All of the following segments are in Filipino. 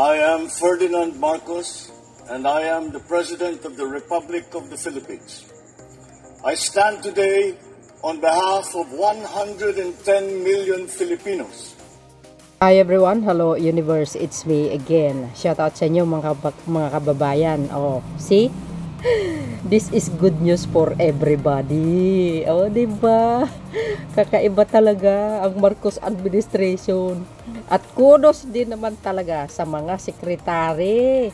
I am Ferdinand Marcos, and I am the President of the Republic of the Philippines. I stand today on behalf of 110 million Filipinos. Hi everyone, hello universe, it's me again. Shout out sa inyo mga kababayan. Oh, see? This is good news for everybody. Oh, diba? Kakaiba talaga ang Marcos administration. At kudos din naman talaga sa mga sekretary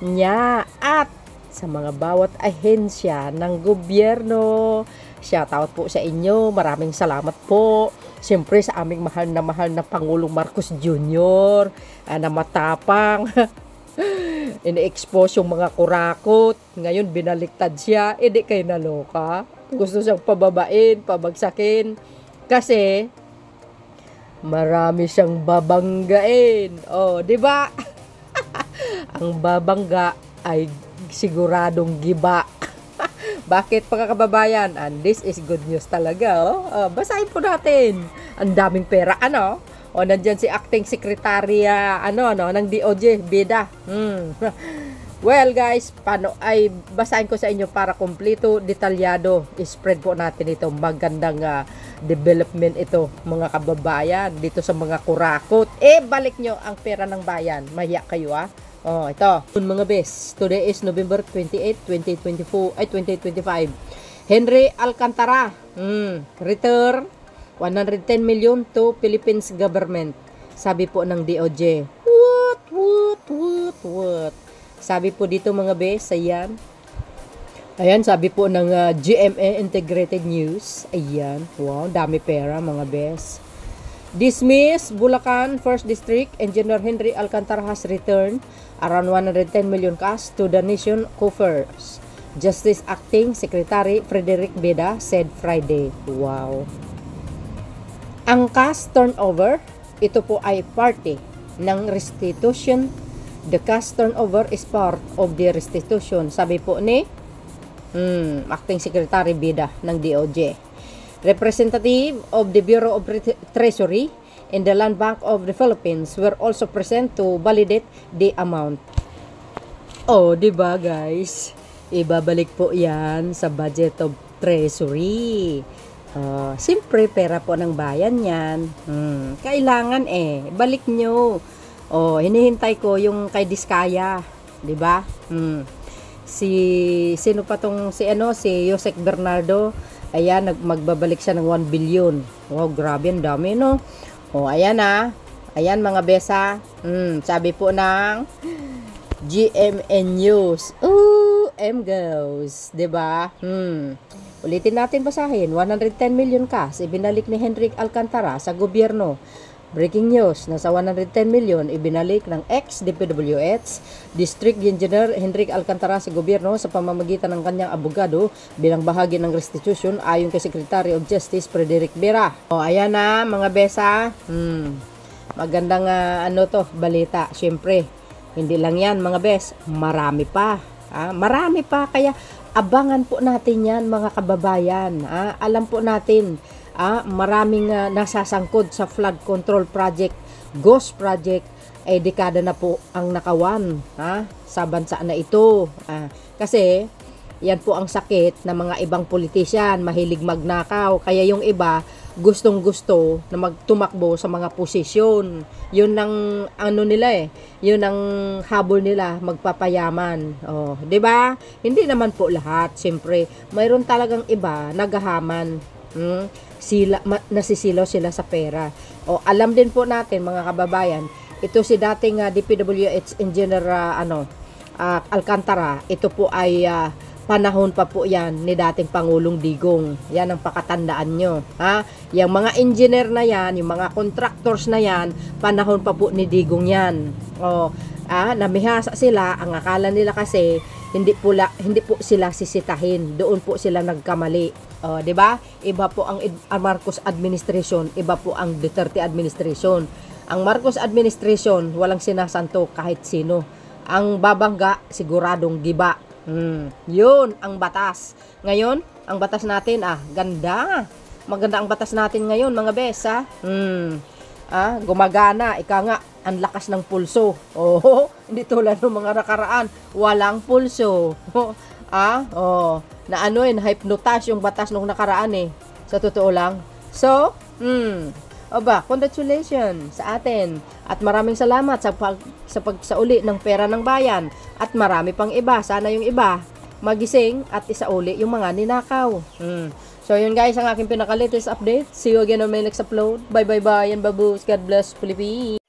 niya at sa mga bawat ahensya ng gobyerno. Shout out po sa inyo. Maraming salamat po. Siyempre sa aming mahal na Pangulong Marcos Jr. Na matapang. Ini-expose yung mga kurakot. Ngayon binaliktad siya. Hindi kayo naloka. Gusto siyang pababain, pabagsakin. Kasi marami siyang babanggain. Oh, di ba? Ang babangga ay siguradong giba. Bakit mga kababayan? And this is good news talaga. Oh. Basahin po natin. Ang daming pera. Ano? O nandyan si acting secretary ng DOJ, Beda. Well guys, paano ay basahin ko sa inyo para kompleto, detalyado. I-spread po natin ito. Magandang development ito mga kababayan dito sa mga kurakot. Balik nyo ang pera ng bayan. Mahiya kayo Oh, ito. Mga bes, today is November 28, 2025. Henry Alcantara, return 110 million to Philippines government. Sabi po ng DOJ. What? Sabi po dito mga bes, ayan. Ayan, sabi po ng GMA Integrated News. Ayan, wow, dami pera mga bes. Dismiss Bulacan 1st District Engineer Henry Alcantara has returned around 110 million cash to the nation coffers. Justice Acting Secretary Frederick Beda said Friday. Wow. Ang cash turnover, ito po ay parte ng restitution. The cash turnover is part of the restitution. Sabi po ni Acting Secretary Beda ng DOJ. Representative of the Bureau of Treasury and the Land Bank of the Philippines were also present to validate the amount. Oh, di ba guys? Ibabalik po 'yan sa budget of Treasury. Siyempre pera po ng bayan 'yan. Kailangan balik nyo. Hinihintay ko yung kay Diskaya, di ba? Sino pa tong si Yosek Bernardo. Ayan, magbabalik siya ng 1 billion. Wow, grabe, ang dami, no? Ayan Ayan, mga besa. Sabi po ng GMN News. M goes. Diba? Ulitin natin basahin. 110 million cash ibinalik ni Henry Alcantara sa gobyerno. Breaking news, nasa 110 million ibinalik ng ex-DPWH District Engineer Henry Alcantara sa gobyerno sa pamamagitan ng kanyang abogado bilang bahagi ng restitution ayon kay Secretary of Justice Frederick Beda. Ayan na mga besa. Magandang balita. Siyempre, hindi lang yan mga bes. Marami pa. Marami pa. Kaya abangan po natin yan mga kababayan. Alam po natin. Maraming nasasangkot sa flood control project, ghost project, dekada na po ang nakawan sa bansa na ito. Kasi yan po ang sakit ng mga ibang politician, mahilig magnakaw. Kaya yung iba gustong-gusto na magtumakbo sa mga posisyon. Yun ang nila Yun ang habol nila, magpapayaman. 'Di ba? Hindi naman po lahat, siyempre. Mayroon talagang iba naghahaman. Nasisilaw sila sa pera. Alam din po natin mga kababayan, ito si dating DPWH Engineer Alcantara, ito po ay panahon pa po yan ni dating Pangulong Digong. Yan ang pakatandaan nyo. Yung mga engineer na yan, yung mga contractors na yan, panahon pa po ni Digong yan. Namihasa sila, ang akala nila kasi hindi po sila sisitahin. Doon po sila nagkamali. 'Di ba? Iba po ang Marcos administration, iba po ang Duterte administration. Ang Marcos administration, walang sinasanto kahit sino. Ang babangga, siguradong giba. Yun ang batas. Ngayon, ang batas natin, ganda. Maganda ang batas natin ngayon, mga bes, Gumagana, ika nga, ang lakas ng pulso. Oh, hindi tulad ng mga nakaraan, walang pulso. Na ano hypnotize yung batas nung nakaraan eh. Sa totoo lang. So, congratulations sa atin. At maraming salamat sa pagsauli ng pera ng bayan. At marami pang iba. Sana yung iba magising at isauli yung mga ninakaw. So yun guys, ang aking pinaka-latest update. See you again on my next upload. Bye bye bye and baboos. God bless Philippines.